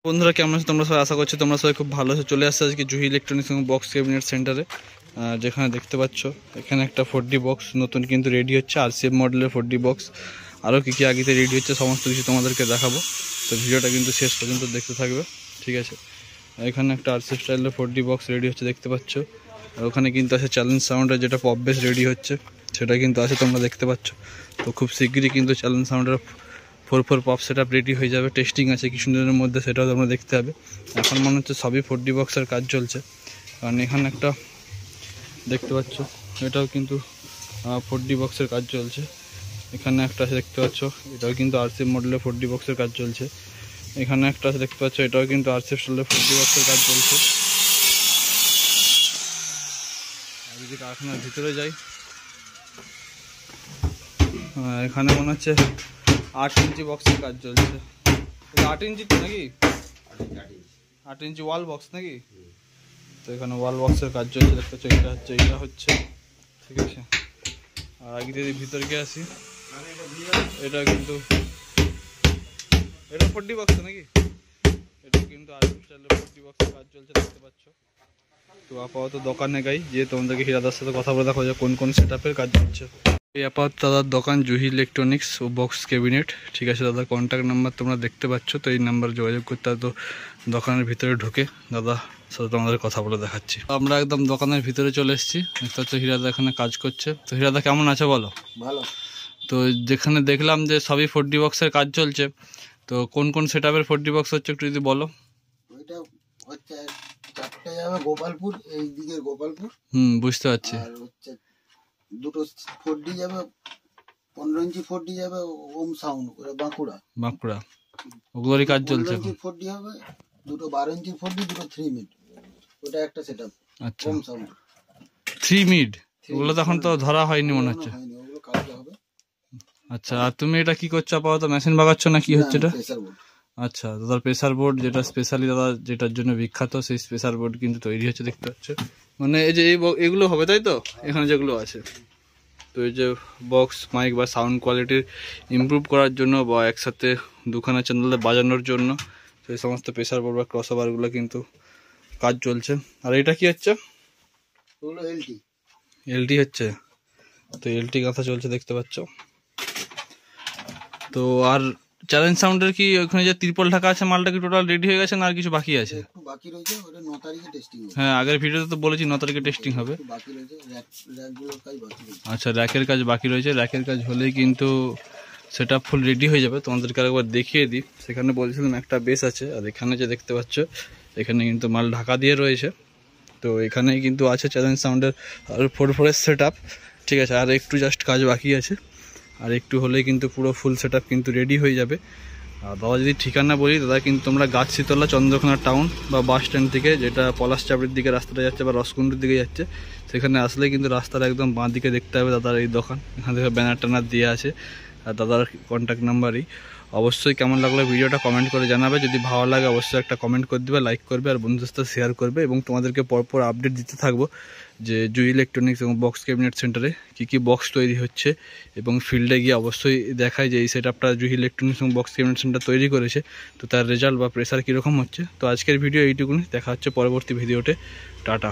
বন্ধুরা কেমন আছো তোমরা সবাই? আশা করছি তোমরা সবাই খুব ভালো আছো। চলে আসছে আজকে জুহি ইলেকট্রনিক্স এবং বক্স ক্যাবিনেট সেন্টারে, যেখানে দেখতে পাচ্ছ এখানে একটা 4D বক্স নতুন কিন্তু রেডি হচ্ছে, RCF মডেলের 4D বক্স। আরও কী কী আগেতে রেডি হচ্ছে সমস্ত কিছু তোমাদেরকে দেখাবো, তো ভিডিওটা কিন্তু শেষ পর্যন্ত দেখতে থাকবে, ঠিক আছে? এখানে একটা RCF স্টাইলের 4D বক্স রেডি হচ্ছে দেখতে পাচ্ছ। আর ওখানে কিন্তু আছে চ্যালেঞ্জ সাউন্ডের যেটা পপ বেস রেডি হচ্ছে, সেটা কিন্তু আছে তোমরা দেখতে পাচ্ছ। তো খুব শীঘ্রই কিন্তু চ্যালেঞ্জ সাউন্ডের 4 পপ সেট আপ রেডি হয়ে যাবে। টেস্টিং আছে কিছুদিনের মধ্যে, সেটাও তোমরা দেখতে হবে। এখন মনে হচ্ছে সবই 4D বক্সের কাজ চলছে, কারণ এখানে একটা দেখতে পাচ্ছ এটাও কিন্তু 4D বক্সের কাজ চলছে। এখানে একটা আছে দেখতে পাচ্ছ, এটাও কিন্তু RCF মডেলের 4D বক্সের কাজ চলছে। এখানে একটা আছে দেখতে পাচ্ছ, এটাও কিন্তু RCF স্টাইলের 4D বক্সের কাজ চলছে। আর যদি কারখানার ভিতরে যাই, এখানে মনে হচ্ছে 8 ইঞ্চি বক্সের কাজ চলছে। 8 ইঞ্চি তো নাকি, 8 ইঞ্চি ওয়াল বক্স নাকি? তো এখানে ওয়াল বক্সের কাজ চলছে দেখতে পাচ্ছ। এটা হচ্ছে ঠিক আছে। আর আগে যদি ভিতরে গিয়ে আসি, এটা কিন্তু এটা 4D বক্স নাকি? এটা কিন্তু RCF স্টাইলের 4D বক্সের কাজ চলছে দেখতে পাচ্ছ। তো আপাতত দোকানে গাই যে তোমাদেরকে হিরাদার সাথে কথা বলে দেখো যে কোন কোন সেট আপের কাজ হচ্ছে। এই আপাতত দাদার দোকান জুহি ইলেকট্রনিক্স ও বক্স ক্যাবিনেট, ঠিক আছে? দাদার কন্ট্যাক্ট নাম্বার তোমরা দেখতে পাচ্ছ, তো এই নাম্বারে যোগাযোগ করতে হয়। তো দোকানের ভিতরে ঢুকে দাদা সাথে তোমাদের কথা বলে দেখাচ্ছি। আমরা একদম দোকানের ভিতরে চলে এসেছি, দেখতে পাচ্ছ হিরাদা এখানে কাজ করছে। তো হিরাদা কেমন আছে বলো? ভালো। তো যেখানে দেখলাম যে সবই 4D বক্সের কাজ চলছে, তো কোন কোন সেট আপের 4D বক্স হচ্ছে একটু যদি বলো। ওইটা হচ্ছে চারটে যাবে গোপালপুর, এই দিকে গোপালপুর। বুঝতে পারছি। আর হচ্ছে দুটো 4D যাবে, 15 ইঞ্চি 4D যাবে ওম সাউন্ড করে বাঁকুড়া। ওগুলোরই কাজ চলছে। 4D হবে, দুটো 12 ইঞ্চি 4D, দুটো 3 মিড। ওটা একটা সেটআপ। আচ্ছা, ওম সাউন্ড 3 মিড। ওগুলো তখন তো ধরা হয়নি মনে হচ্ছে। ওগুলো কালকে হবে। আচ্ছা, আর তুমি এটা কি করছো আপাতত? মেশিন বাগাচ্ছ না কি হচ্ছে এটা? Pressure board. আচ্ছা, দাদার প্রেসার বোর্ড, যেটা স্পেশালি দাদা যেটার জন্য বিখ্যাত, সেই প্রেসার বোর্ড কিন্তু তৈরি হচ্ছে দেখতে পাচ্ছ। মানে এই যে এগুলো হবে তাই তো, এখানে যেগুলো আছে। তো এই যে বক্স মাইক বা সাউন্ড কোয়ালিটির ইমপ্রুভ করার জন্য বা একসাথে দুখানা চ্যানেলে বাজানোর জন্য সেই সমস্ত প্রেসার বোর্ড বা ক্রস ওভারগুলো কিন্তু কাজ চলছে। আর এটা কি হচ্ছে? ওগুলো এলটি হচ্ছে। তো এলটি কথা চলছে দেখতে পাচ্ছ। তো আর চ্যালেঞ্জ সাউন্ডের কি ওখানে যে ত্রিপল ঢাকা আছে, মালটা কি টোটাল রেডি হয়ে গেছে না আর কিছু বাকি আছে? একটু বাকি রয়েছে, ওটা 9 তারিখে টেস্টিং হবে। হ্যাঁ, আগের ভিডিওতে তো বলেছি 9 তারিখে টেস্টিং হবে। বাকি রয়েছে, র্যাকগুলোর কাজ বাকি রয়েছে। আচ্ছা, র্যাকের কাজ বাকি রয়েছে। র্যাকের কাজ হলেই কিন্তু সেটা ফুল রেডি হয়ে যাবে। তোমাদেরকে আরেকবার দেখিয়ে দিই। সেখানে বলছিলাম একটা বেস আছে, আর এখানে যে দেখতে পাচ্ছ এখানে কিন্তু মাল ঢাকা দিয়ে রয়েছে। তো এখানেই কিন্তু আছে চ্যালেঞ্জ সাউন্ডের আর 4 সেট আপ, ঠিক আছে? আর একটু জাস্ট কাজ বাকি আছে, আর একটু হলেই কিন্তু পুরো ফুল সেট আপ কিন্তু রেডি হয়ে যাবে। আর দাদা যদি ঠিকানা বলি, দাদা কিন্তু তোমরা গাছশীতলা চন্দ্রকোনা টাউন বা বাস স্ট্যান্ড থেকে, যেটা পলাশচাবড়ির দিকে রাস্তাটা যাচ্ছে বা রসকুন্ডুর দিকে যাচ্ছে, সেখানে আসলে কিন্তু রাস্তার একদম বাঁ দিকে দেখতে হবে দাদার এই দোকান। এখান থেকে ব্যানার ট্যানার দিয়ে আছে, আর দাদার কন্ট্যাক্ট নাম্বারই। অবশ্যই কেমন লাগলো ভিডিওটা কমেন্ট করে জানাবে। যদি ভালো লাগে অবশ্যই একটা কমেন্ট করে দেবে, লাইক করবে, আর বন্ধুদের সাথে শেয়ার করবে। এবং তোমাদেরকে পরপর আপডেট দিতে থাকবো যে জুহি ইলেকট্রনিক্স এবং বক্স ক্যাবিনেট সেন্টারে কী বক্স তৈরি হচ্ছে, এবং ফিল্ডে গিয়ে অবশ্যই দেখায় যে এই সেট আপটা জুহি ইলেকট্রনিক্স এবং বক্স ক্যাবিনেট সেন্টার তৈরি করেছে, তো তার রেজাল্ট বা প্রেসার কীরকম হচ্ছে। তো আজকের ভিডিও এইটুকুনি, দেখা হচ্ছে পরবর্তী ভিডিওতে। টাটা।